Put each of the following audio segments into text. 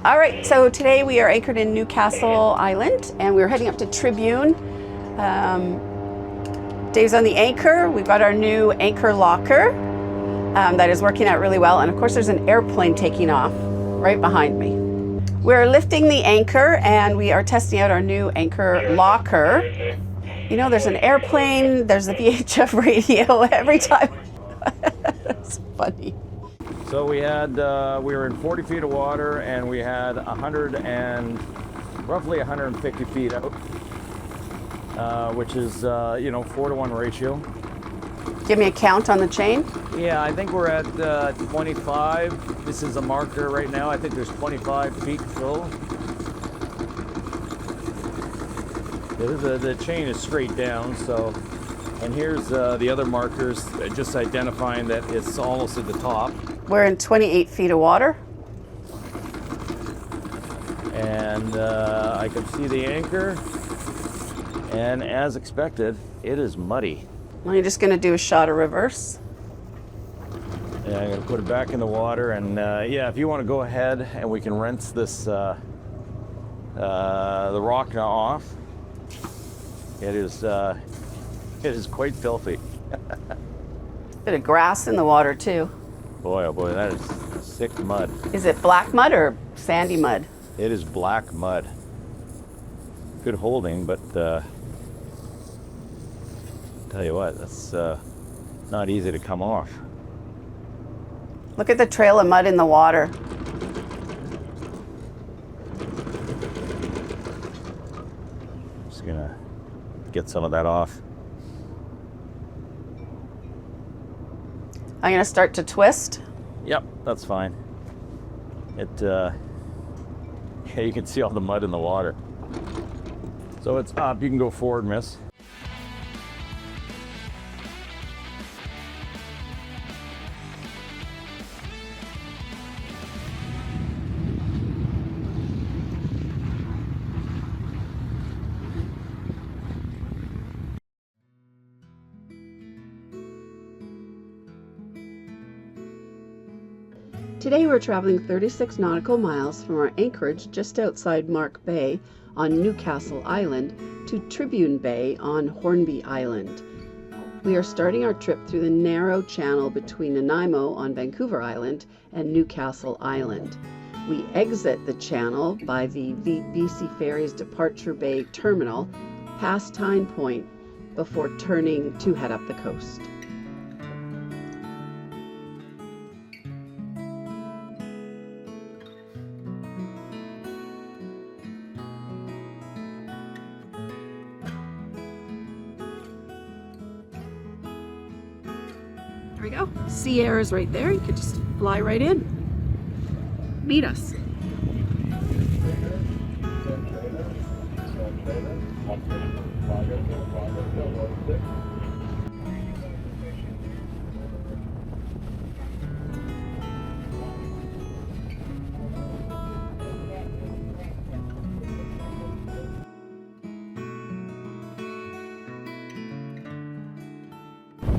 All right, so today we are anchored in Newcastle Island and we're heading up to Tribune. Dave's on the anchor. We've got our new anchor locker that is working out really well. And of course there's an airplane taking off right behind me. We're lifting the anchor and we are testing out our new anchor locker. You know, there's an airplane, there's a VHF radio every time. It's funny. So we were in 40 feet of water and we had roughly 150 feet out, which is, 4-to-1 ratio. Give me a count on the chain. Yeah, I think we're at 25. This is a marker right now. I think there's 25 feet full. The chain is straight down, so, and here's the other markers, just identifying that it's almost at the top. We're in 28 feet of water. And I can see the anchor, and as expected, it is muddy. Well, you're just gonna do a shot of reverse. Yeah, I'm gonna put it back in the water, and yeah, if you want to go ahead and we can rinse this, the Rocna off. It is quite filthy. Bit of grass in the water too. Boy, oh boy, that is sick mud. Is it black mud or sandy mud? It is black mud. Good holding, but tell you what, that's not easy to come off. Look at the trail of mud in the water. Just gonna get some of that off. I'm gonna start to twist. Yep, that's fine. Yeah, you can see all the mud in the water. So it's up, you can go forward, miss. Today we're traveling 36 nautical miles from our anchorage just outside Mark Bay on Newcastle Island to Tribune Bay on Hornby Island. We are starting our trip through the narrow channel between Nanaimo on Vancouver Island and Newcastle Island. We exit the channel by the BC Ferries Departure Bay terminal past Tyne Point before turning to head up the coast. There we go. Sea air is right there. You could just fly right in. Meet us.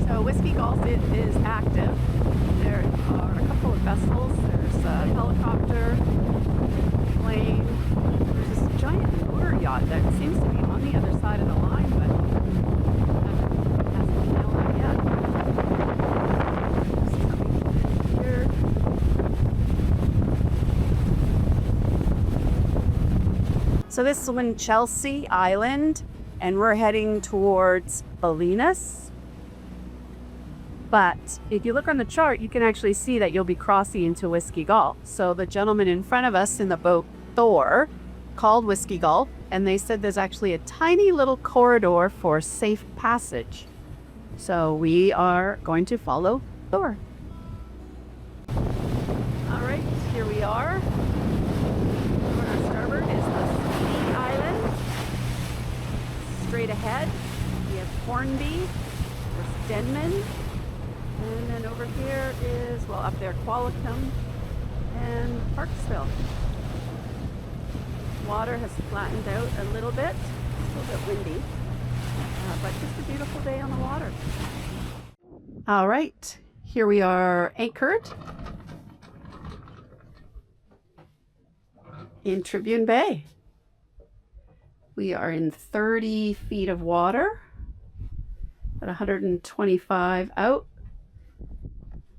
So Whiskey Gulf is active. There are a couple of vessels. There's a helicopter, plane. There's this giant motor yacht that seems to be on the other side of the line, but hasn't been nailed out yet. Here. So this is Chelsea Island, and we're heading towards Bolinas. But if you look on the chart, you can actually see that you'll be crossing into Whiskey Gulf. So the gentleman in front of us in the boat, Thor, called Whiskey Gulf, and they said there's actually a tiny little corridor for safe passage. So we are going to follow Thor. All right, here we are. On our starboard is the Sea Island. Straight ahead, we have Hornby, there's Denman. And then over here is, well, up there, Qualicum and Parksville. Water has flattened out a little bit. It's a little bit windy, but just a beautiful day on the water. All right, here we are anchored. in Tribune Bay. We are in 30 feet of water, at 125 out.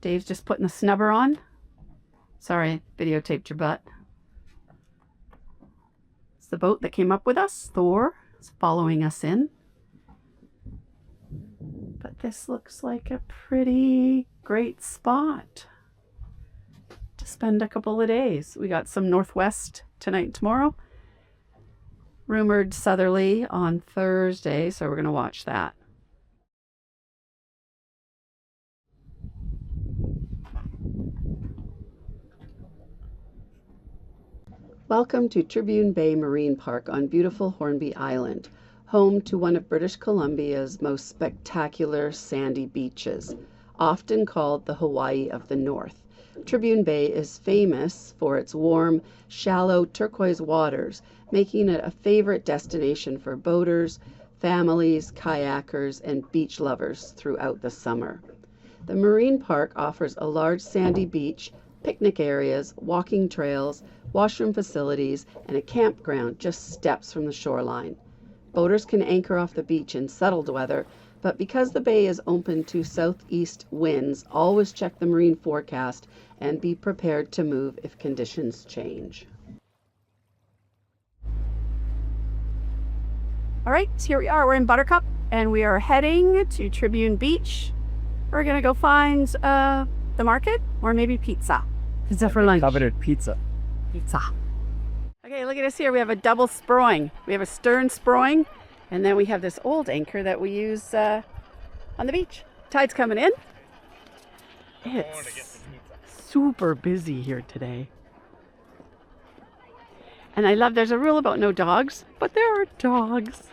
Dave's just putting the snubber on. Sorry, videotaped your butt. It's the boat that came up with us. Thor is following us in. But this looks like a pretty great spot to spend a couple of days. We got some northwest tonight and tomorrow. Rumored southerly on Thursday, so we're going to watch that. Welcome to Tribune Bay Marine Park on beautiful Hornby Island, home to one of British Columbia's most spectacular sandy beaches, often called the Hawaii of the North. Tribune Bay is famous for its warm, shallow turquoise waters, making it a favorite destination for boaters, families, kayakers, and beach lovers throughout the summer. The marine park offers a large sandy beach, picnic areas, walking trails, washroom facilities, and a campground just steps from the shoreline. Boaters can anchor off the beach in settled weather, but because the bay is open to southeast winds, always check the marine forecast and be prepared to move if conditions change. All right, so here we are. We're in Buttercup, and we are heading to Tribune Beach. We're gonna go find the market or maybe pizza. Pizza for lunch. Coveted pizza. Pizza. Okay, look at us here. We have a double sproing. We have a stern sproing, and then we have this old anchor that we use on the beach. Tide's coming in. It's super busy here today. And I love, there's a rule about no dogs, but there are dogs.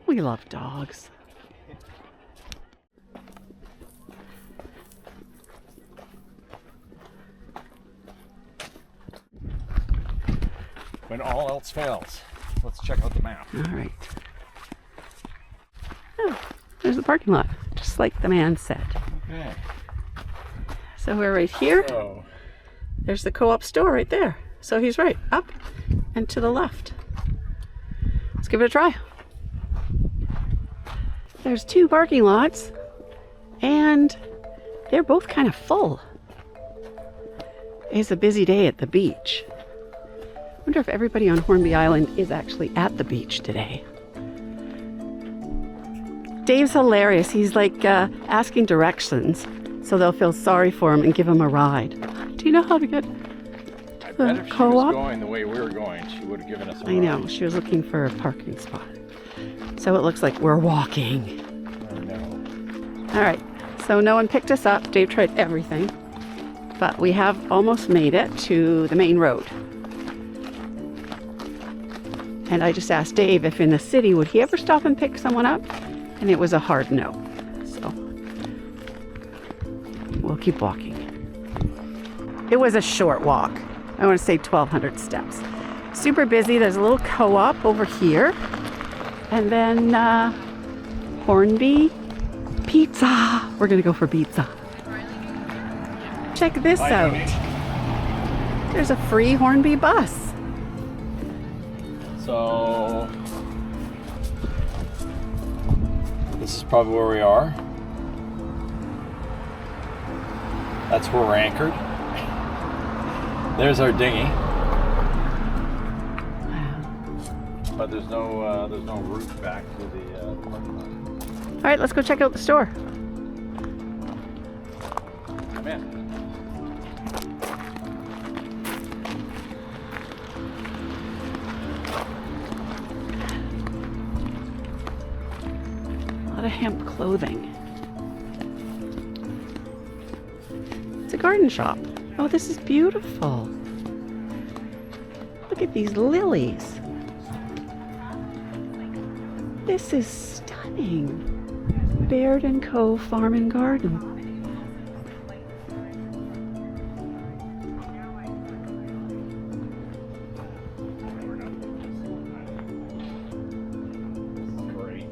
We love dogs. When all else fails, let's check out the map. All right. Oh, there's the parking lot, just like the man said. Okay. So we're right here. So, There's the co-op store right there. So he's right, up and to the left. Let's give it a try. There's two parking lots, and they're both kind of full. It's a busy day at the beach. I wonder if everybody on Hornby Island is actually at the beach today. Dave's hilarious. He's like asking directions, so they'll feel sorry for him and give him a ride. Do you know how to get to the if she was co-op? going the way we were going, she would have given us a I know, she was looking for a parking spot. So it looks like we're walking. I know. All right, so no one picked us up. Dave tried everything, but we have almost made it to the main road. And I just asked Dave if in the city, would he ever stop and pick someone up? And it was a hard no. So we'll keep walking. It was a short walk. I want to say 1,200 steps. Super busy. There's a little co-op over here. And then Hornby pizza. We're going to go for pizza. Check this out. There's a free Hornby bus. So, this is probably where we are. That's where we're anchored. There's our dinghy. But there's no route back to the parking lot. All right, let's go check out the store. Come in. A lot of hemp clothing. It's a garden shop. Oh, this is beautiful. Look at these lilies. This is stunning. Baird & Co. Farm and Garden. Great.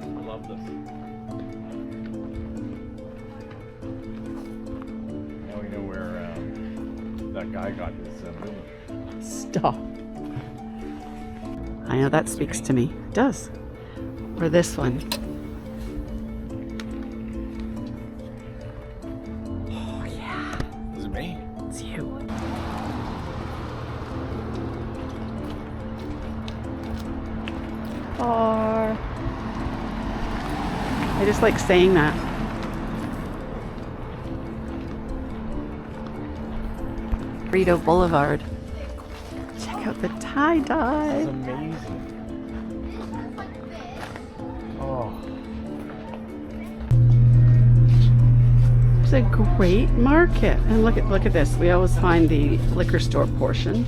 I love this. Now we know where that guy got his Stop. I know that speaks to me. It does. Or this one. Oh, yeah. Is it me? It's you. Or I just like saying that. Burrito Boulevard. Check out the tie-dye. It's amazing. Oh. It's a great market. And look at this. We always find the liquor store portion.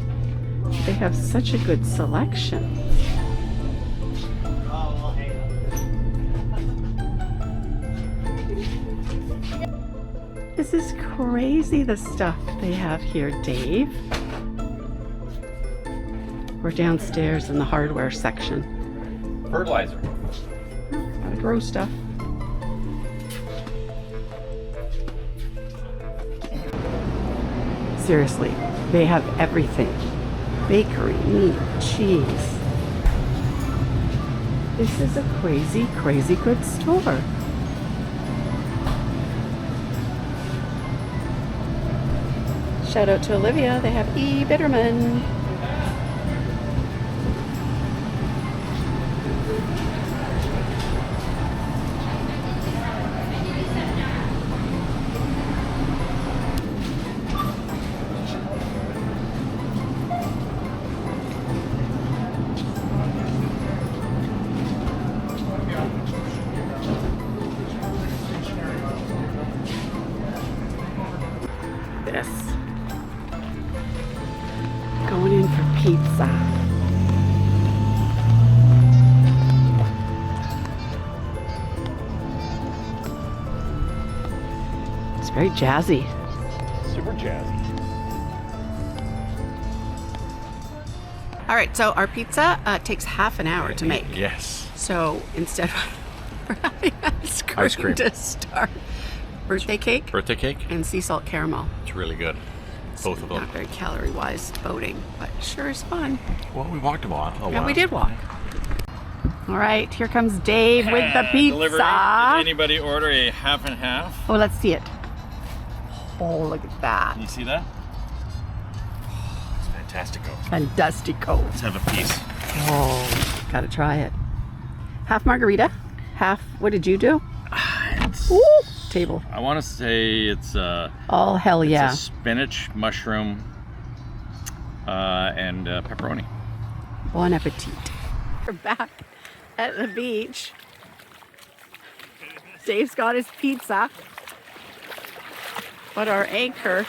They have such a good selection. This is crazy, the stuff they have here, Dave. We're downstairs in the hardware section. Fertilizer. Gotta grow stuff. Seriously, they have everything. Bakery, meat, cheese. This is a crazy, crazy good store. Shout out to Olivia, they have E. Bitterman. This. Going in for pizza. It's very jazzy. Super jazzy. All right, so our pizza takes half an hour to make. Yes. So instead we're having ice cream to start. Birthday cake Birthday cake? and sea salt caramel. It's really good. Both of them. Not very calorie-wise boating, but sure is fun. Well, we walked a lot. Oh, Yeah, wow. we did walk. All right, here comes Dave with the pizza. Delivery. Did anybody order a half and half? Oh, let's see it. Oh, look at that. Can you see that? It's fantastico. Fantastico. Let's have a piece. Oh, gotta try it. Half margarita, half, what did you do? It's, Ooh, table. I want to say it's Oh, hell yeah. it's a spinach, mushroom, and pepperoni. Bon appetit. We're back at the beach. Dave's got his pizza, but our anchor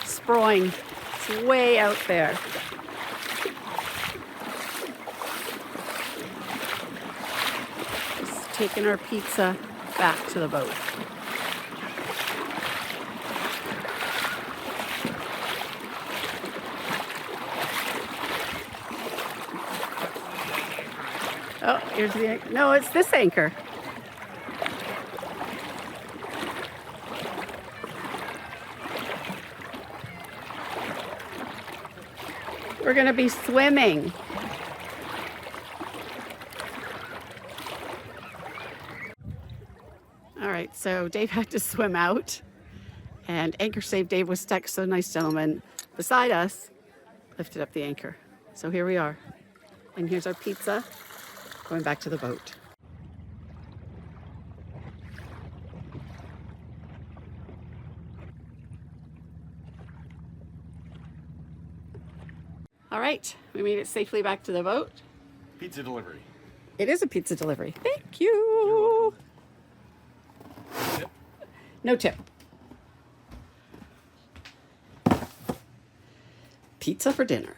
sproing. It's way out there. Just taking our pizza back to the boat. Oh, here's the anchor. No, it's this anchor. We're going to be swimming. All right, so Dave had to swim out, and Anchor Save Dave was stuck, so nice gentleman beside us lifted up the anchor. So here we are, and here's our pizza, going back to the boat. All right, we made it safely back to the boat. Pizza delivery. It is a pizza delivery. Thank you. Tip. No tip. Pizza for dinner.